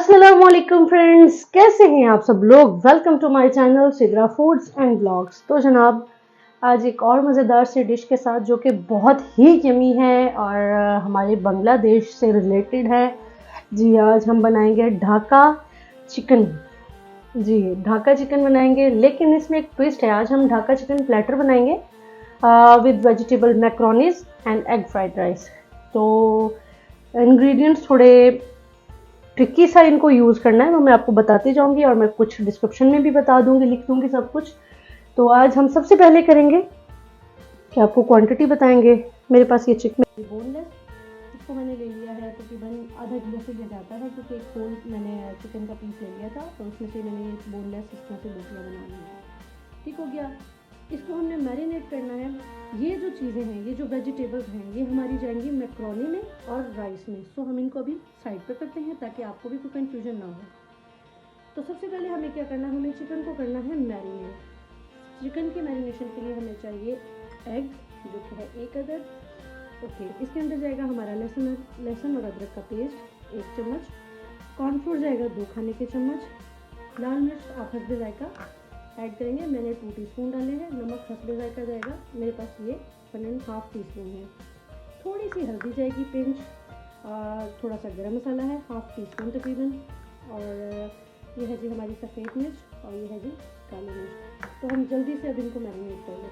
अस्सलामुअलैकुम फ्रेंड्स, कैसे हैं आप सब लोग। Welcome to my channel Sidra foods and blogs. तो जनाब, आज एक और मज़ेदार सी डिश के साथ जो कि बहुत ही यमी है और हमारे बांग्लादेश से रिलेटेड है। जी, आज हम बनाएंगे ढाका चिकन। जी, ढाका चिकन बनाएंगे, लेकिन इसमें एक ट्विस्ट है। आज हम ढाका चिकन प्लेटर बनाएंगे with vegetable macaronis and egg fried rice. तो इंग्रेडिएंट्स थोड़े ट्रिकी सा इनको यूज़ करना है, वो मैं आपको बताती जाऊंगी और मैं कुछ डिस्क्रिप्शन में भी बता दूंगी, लिख दूंगी सब कुछ। तो आज हम सबसे पहले करेंगे कि आपको क्वांटिटी बताएंगे। मेरे पास ये चिकन बोनलेस, इसको मैंने ले लिया है तकरीबन आधा किलो से ले जाता है, क्योंकि एक होल मैंने चिकन का पीस ले लिया था, तो उसमें से मैंने ये बोनलेस इस तरह से बोटियाँ बना ली है। ठीक हो गया। इसको हमने मैरिनेट करना है। ये जो चीज़ें हैं, ये जो वेजिटेबल्स हैं, ये हमारी जाएंगी मैक्रोनी में और राइस में। सो हम इनको अभी साइड पे करते हैं ताकि आपको भी कोई कंफ्यूजन ना हो। तो सबसे पहले हमें क्या करना है, हमें चिकन को करना है मैरिनेट। चिकन की मैरिनेशन के लिए हमें चाहिए एग, जो कि है 1 अदद। ओके, इसके अंदर जाएगा हमारा लहसुन और अदरक का पेस्ट 1 चम्मच, कॉर्नफ्लोर जाएगा 2 खाने के चम्मच, लाल मिर्च आप हस्बे जायका ऐड करेंगे, मैंने 2 टीस्पून डाले हैं, नमक हस्बे जायका जाएगा, मेरे पास ये 1.5 टीस्पून है, थोड़ी सी हल्दी जाएगी पिंच, थोड़ा सा गरम मसाला है 1/2 टीस्पून तकरीबन, और ये है जी हमारी सफ़ेद मिर्च और ये है जी काली मिर्च। तो हम जल्दी से अब इनको मैरिनेट कर लें।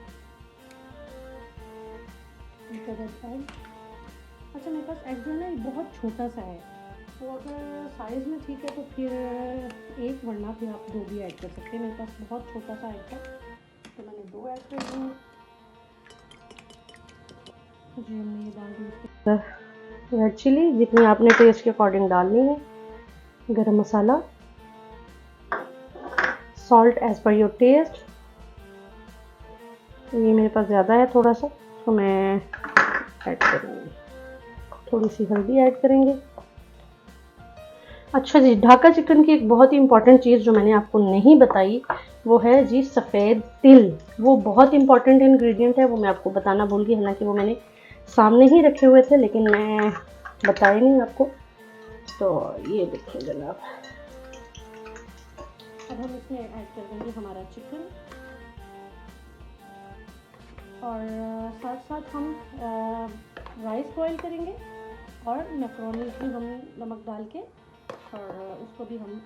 अच्छा, मेरे पास एग जो है ना ये बहुत छोटा सा है, तो अगर साइज़ में ठीक है तो फिर एक, वरना फिर आप 2 भी ऐड कर सकते हैं। मेरे पास बहुत छोटा सा एग था तो मैंने 2 ऐड कर दिए। जी, हमने ये डाल दी रेड चिली जितनी आपने टेस्ट के अकॉर्डिंग डालनी है, garam masala, salt as per your taste. ये मेरे पास ज़्यादा है थोड़ा सा, तो मैं ऐड करूँगी। थोड़ी सी हल्दी ऐड करेंगे। अच्छा जी, ढाका चिकन की एक बहुत ही इंपॉर्टेंट चीज़ जो मैंने आपको नहीं बताई वो है जी सफ़ेद तिल। वो बहुत इंपॉर्टेंट इंग्रेडिएंट है, वो मैं आपको बताना भूल गई। हालांकि वो मैंने सामने ही रखे हुए थे, लेकिन मैं बताई नहीं आपको। तो ये देखिए जनाब, अब हम इसमें ऐड कर देंगे हमारा चिकन, और साथ साथ हम राइस बॉईल करेंगे और मैक्रोनी भी हम नमक डाल के और उसको भी हम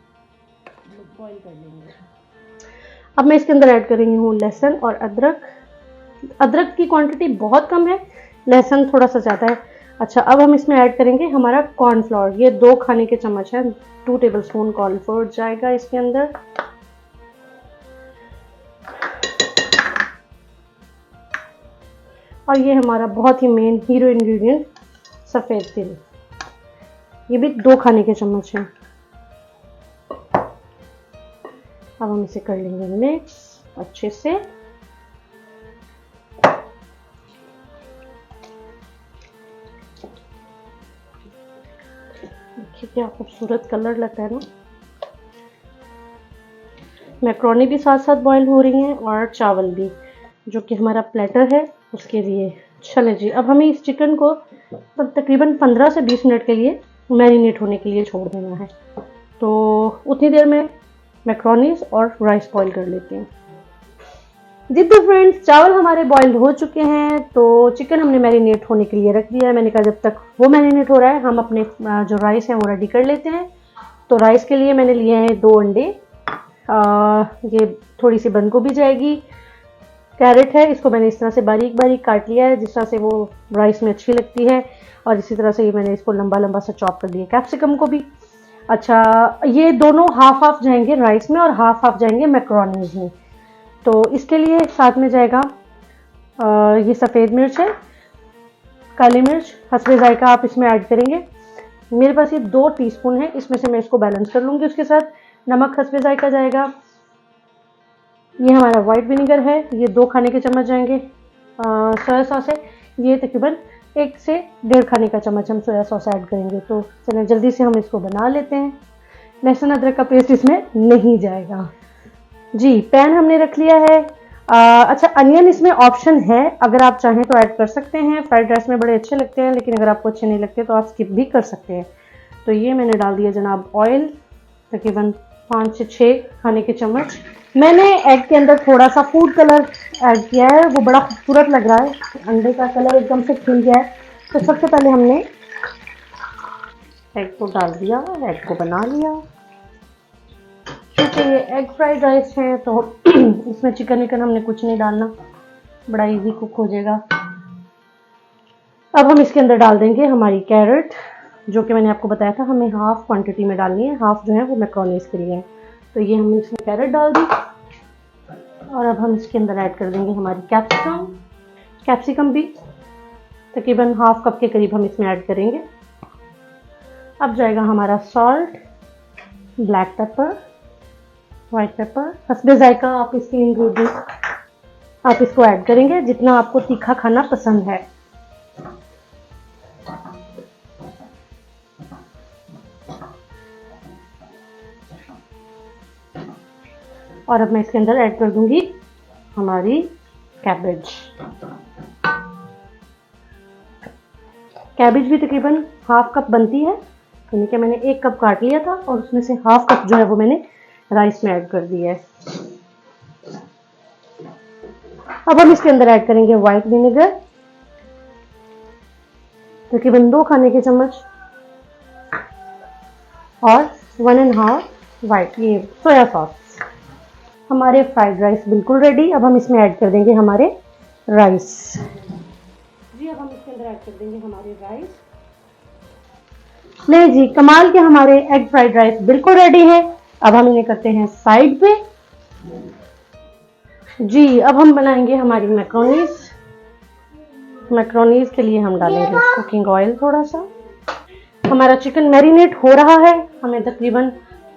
बॉईल कर लेंगे। अब मैं इसके अंदर ऐड कर रही हूँ लहसुन और अदरक। अदरक की क्वांटिटी बहुत कम है, लहसुन थोड़ा सा ज़्यादा है। अच्छा, अब हम इसमें ऐड करेंगे हमारा कॉर्नफ्लोर। ये 2 खाने के चम्मच है, 2 टेबलस्पून कॉर्नफ्लोर जाएगा इसके अंदर। और ये हमारा बहुत ही मेन हीरो इंग्रेडिएंट सफ़ेद तिल, ये भी 2 खाने के चम्मच है। अब हम इसे कर लेंगे मिक्स अच्छे से। देखिए क्या खूबसूरत कलर लगता है ना। मैक्रोनी भी साथ साथ बॉईल हो रही हैं और चावल भी, जो कि हमारा प्लेटर है उसके लिए। चले जी, अब हमें इस चिकन को तकरीबन 15 से 20 मिनट के लिए मैरिनेट होने के लिए छोड़ देना है। तो उतनी देर में मैक्रोनीज और राइस बॉईल कर लेते हैं। जी तो फ्रेंड्स, चावल हमारे बॉइल्ड हो चुके हैं, तो चिकन हमने मैरिनेट होने के लिए रख दिया है। मैंने कहा जब तक वो मैरिनेट हो रहा है हम अपने जो राइस है वो रेडी कर लेते हैं। तो राइस के लिए मैंने लिए हैं 2 अंडे, ये थोड़ी सी बंद गोभी जाएगी, कैरेट है, इसको मैंने इस तरह से बारीक बारीक काट लिया है जिस तरह से वो राइस में अच्छी लगती है, और इसी तरह से ये मैंने इसको लंबा लंबा सा चॉप कर दिया, कैप्सिकम को भी। अच्छा, ये दोनों हाफ हाफ जाएंगे राइस में और हाफ हाफ जाएंगे मैक्रोनीज में। तो इसके लिए साथ में जाएगा ये सफ़ेद मिर्च है, काली मिर्च हस्बे जायका आप इसमें ऐड करेंगे। मेरे पास ये 2 टीस्पून है, इसमें से मैं इसको बैलेंस कर लूँगी। उसके साथ नमक हस्बे जायका जाएगा। ये हमारा वाइट विनेगर है, ये 2 खाने के चम्मच जाएंगे। सोया सॉस है, ये तकरीबन 1 से 1.5 खाने का चम्मच हम सोया सॉस ऐड करेंगे। तो चलिए जल्दी से हम इसको बना लेते हैं। लहसुन अदरक का पेस्ट इसमें नहीं जाएगा। जी, पैन हमने रख लिया है। अच्छा, अनियन इसमें ऑप्शन है, अगर आप चाहें तो ऐड कर सकते हैं, फ्राइड राइस में बड़े अच्छे लगते हैं, लेकिन अगर आपको अच्छे नहीं लगते तो आप स्किप भी कर सकते हैं। तो ये मैंने डाल दिया जनाब ऑयल, तकरीबन 5 से 6 खाने के चम्मच। मैंने एग के अंदर थोड़ा सा फूड कलर ऐड किया है, वो बड़ा खूबसूरत लग रहा है, अंडे का कलर एकदम से खिल गया है। तो सबसे पहले हमने एग को डाल दिया, एग को बना लिया। क्योंकि ये एग फ्राइड राइस है तो इसमें चिकन विकन हमने कुछ नहीं डालना, बड़ा इजी कुक हो जाएगा। अब हम इसके अंदर डाल देंगे हमारी कैरेट, जो कि मैंने आपको बताया था हमें हाफ क्वांटिटी में डालनी है, हाफ जो है वो मैक्रोनीज के लिए है। तो ये हमने इसमें कैरेट डाल दी और अब हम इसके अंदर ऐड कर देंगे हमारी कैप्सिकम भी तकरीबन हाफ कप के करीब हम इसमें ऐड करेंगे। अब जाएगा हमारा salt, black pepper, white pepper, हस्बे जायका आप इसके इंग्रेडिएंट आप इसको ऐड करेंगे जितना आपको तीखा खाना पसंद है। और अब मैं इसके अंदर ऐड कर दूंगी हमारी कैबेज। कैबेज भी तकरीबन हाफ कप बनती है, यानी कि मैंने 1 कप काट लिया था और उसमें से हाफ कप जो है वो मैंने राइस में ऐड कर दिया है। अब हम इसके अंदर ऐड करेंगे व्हाइट विनेगर, तकरीबन 2 खाने के चम्मच, और 1.5 वाइट ये सोया सॉस। हमारे फ्राइड राइस बिल्कुल रेडी। अब हम इसमें ऐड कर देंगे हमारे राइस। जी अब हम इसके अंदर ऐड कर देंगे हमारे राइस। नहीं जी, कमाल के हमारे एग फ्राइड राइस बिल्कुल रेडी है। अब हम इन्हें करते हैं साइड पे। जी अब हम बनाएंगे हमारी मैक्रोनीज। मैक्रोनीज के लिए हम डालेंगे कुकिंग ऑयल थोड़ा सा। हमारा चिकन मैरिनेट हो रहा है, हमें तकरीबन,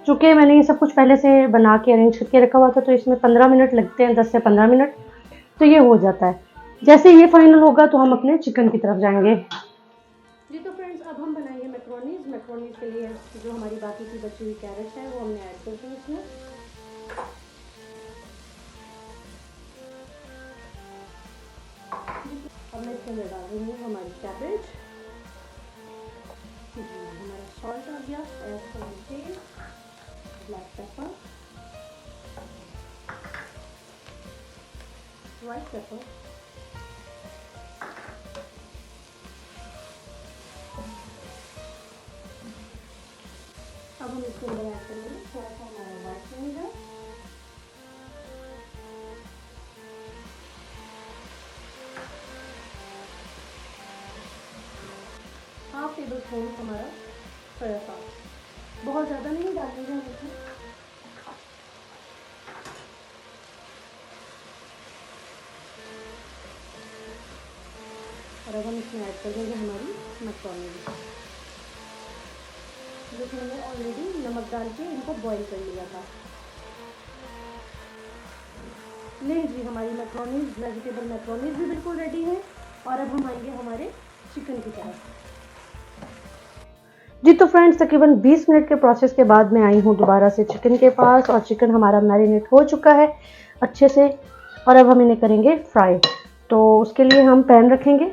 चूँकि मैंने ये सब कुछ पहले से बना के अरेंज करके रखा हुआ था तो इसमें 15 मिनट लगते हैं, 10 से 15 मिनट, तो ये हो जाता है। जैसे ये फाइनल होगा तो हम अपने चिकन की तरफ जाएंगे। जी तो फ्रेंड्स अब हम बनाएंगे मैक्रोनीज। मैक्रोनीज के लिए जो हमारी बाकी की बची हुई कैरेट है वो हमने ऐड कर दी इसमें। अब मैं इसके अंदर डाल रही हूँ हमारी कैबेज। हमारा सॉल्ट आ गया, ब्लैक पेपर, वाइट पेपर, अब हम इसके अंदर ऐड करेंगे थोड़ा सा हमारा white vinegar, half table spoon हमारा सोया सॉस। बहुत ज़्यादा नहीं डालेंगे हम इसमें। और अब हम इसमें ऐड कर देंगे हमारी मैक्रोनी, जिसमें हमने ऑलरेडी नमक डाल के इनको बॉईल कर लिया था। नहीं जी, हमारी मैक्रोनीज, वेजिटेबल मैक्रोनीज भी बिल्कुल रेडी है। और अब हम आएंगे हमारे चिकन की तरफ। जी तो फ्रेंड्स तकरीबन 20 मिनट के प्रोसेस के बाद मैं आई हूँ दोबारा से चिकन के पास, और चिकन हमारा मैरिनेट हो चुका है अच्छे से। और अब हम इन्हें करेंगे फ्राई, तो उसके लिए हम पैन रखेंगे।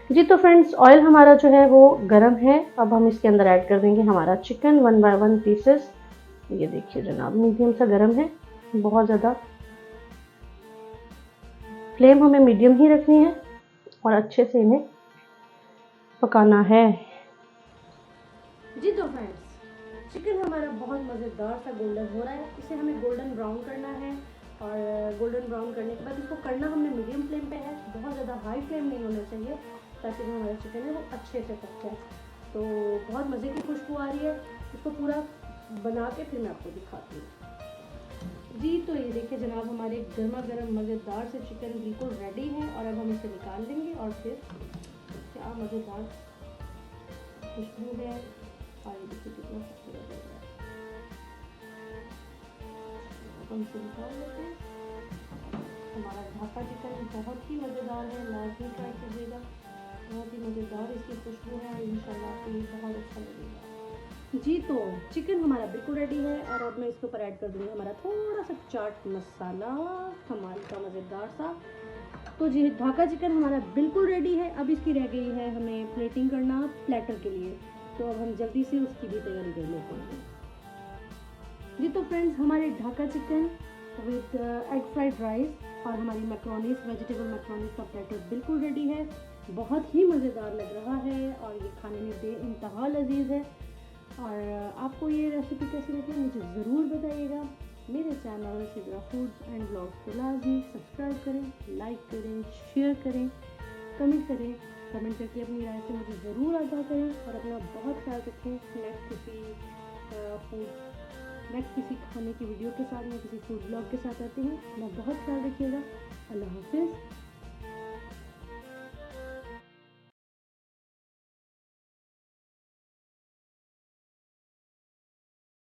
जी तो फ्रेंड्स ऑयल हमारा जो है वो गरम है। अब हम इसके अंदर ऐड कर देंगे हमारा चिकन 1 बाय 1 पीसेस। ये देखिए जनाब, मीडियम सा गरम है, बहुत ज़्यादा फ्लेम हमें मीडियम ही रखनी है और अच्छे से इन्हें पकाना है। जी तो फ्रेंड्स चिकन हमारा बहुत मज़ेदार सा गोल्डन हो रहा है। इसे हमें गोल्डन ब्राउन करना है, और गोल्डन ब्राउन करने के बाद इसको करना हमने मीडियम फ्लेम पे है, बहुत ज़्यादा हाई फ्लेम नहीं होना चाहिए, ताकि जो हमारा चिकन है वो अच्छे से पक जाए। तो बहुत मज़े की खुशबू आ रही है। इसको पूरा बना के फिर मैं आपको दिखाती हूँ। जी तो ये देखिए जनाब, हमारे गर्मा गर्म मज़ेदार से चिकन बिल्कुल रेडी है। और अब हम इसे निकाल लेंगे और फिर क्या मज़ेदार खुशबू है, और ये देखिए कितना खूबसूरत लग रहा है। हम इसे निकाल लेते हैं। हमारा ढाका चिकन बहुत ही मज़ेदार है, लाजमी ट्राई कीजिएगा, बहुत ही मज़ेदार इसकी खुशबू है, इंशाल्लाह आपको ये बहुत अच्छा लगेगा। जी तो चिकन हमारा बिल्कुल रेडी है। और अब मैं इसके ऊपर ऐड कर दूँगी हमारा थोड़ा सा चाट मसाला, कमाल का मज़ेदार सा। तो जी ढाका चिकन हमारा बिल्कुल रेडी है। अब इसकी रह गई है हमें प्लेटिंग करना प्लेटर के लिए। तो अब हम जल्दी से उसकी भी तैयारी कर लेते हैं। जी तो फ्रेंड्स, हमारे Dhaka chicken with egg fried rice और हमारी मैक्रोनीस, वेजिटेबल मैक्रोनीस का प्लेटर बिल्कुल रेडी है। बहुत ही मज़ेदार लग रहा है और ये खाने में बेइंतहा लजीज है। और आपको ये रेसिपी कैसी लगी मुझे ज़रूर बताइएगा। मेरे चैनल शिग्रा फूड्स एंड ब्लॉग्स को लाजमी सब्सक्राइब करें, लाइक करें, शेयर करें, कमेंट करें। कमेंट करके अपनी राय से मुझे ज़रूर आगाह करें और अपना बहुत ख्याल रखें। नेक्स्ट किसी खाने की वीडियो के साथ या किसी फूड ब्लॉग के साथ आते हैं। अपना बहुत ख्याल रखिएगा। अल्लाह हाफिज़।